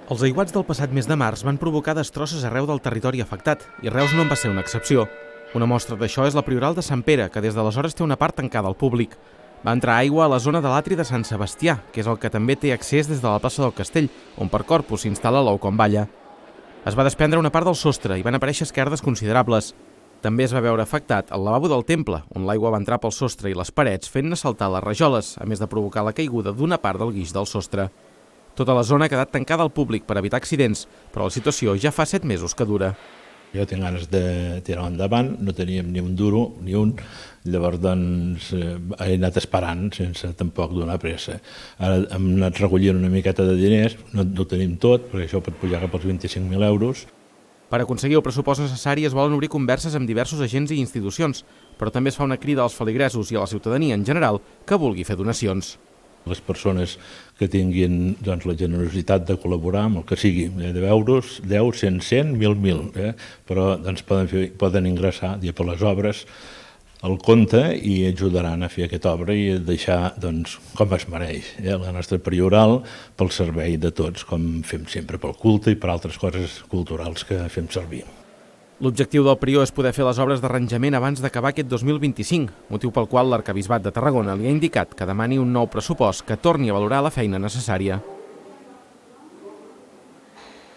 Els aiguats del passat mes de març van provocar destrosses arreu del territori afectat, i Reus no en va ser una excepció. Una mostra d'això és la Prioral de Sant Pere, que des d'aleshores té una part tancada al públic. Va entrar aigua a la zona de l'atri de Sant Sebastià, que és el que també té accés des de la plaça del Castell, on per Corpus s'instal·la l'ou com balla. Es va desprendre una part del sostre i van aparèixer esquerdes considerables. També es va veure afectat el lavabo del temple, on l'aigua va entrar pel sostre i les parets, fent-ne saltar les rajoles, a més de provocar la caiguda d'una part del guix del sostre. Tota la zona ha quedat tancada al públic per evitar accidents, però la situació ja fa 7 mesos que dura. Jo tinc ganes de tirar endavant, no teníem ni un duro, ni un, llavors doncs he anat esperant sense tampoc donar pressa. Ara hem anat recollint una miqueta de diners, no ho tenim tot, perquè això pot pujar cap als 25.000 euros. Per aconseguir el pressupost necessari es volen obrir converses amb diversos agents i institucions, però també es fa una crida als feligresos i a la ciutadania en general que vulgui fer donacions. Les persones que tinguin doncs, la generositat de col·laborar amb el que sigui, 10 euros, 10, 100, 100, 1.000, però doncs, poden ingressar per les obres al compte i ajudaran a fer aquesta obra i a deixar doncs, com es mereix la nostra prioral pel servei de tots, com fem sempre pel culte i per altres coses culturals que fem servir. L'objectiu del prior és poder fer les obres d'arranjament abans d'acabar aquest 2025, motiu pel qual l'Arquebisbat de Tarragona li ha indicat que demani un nou pressupost que torni a valorar la feina necessària.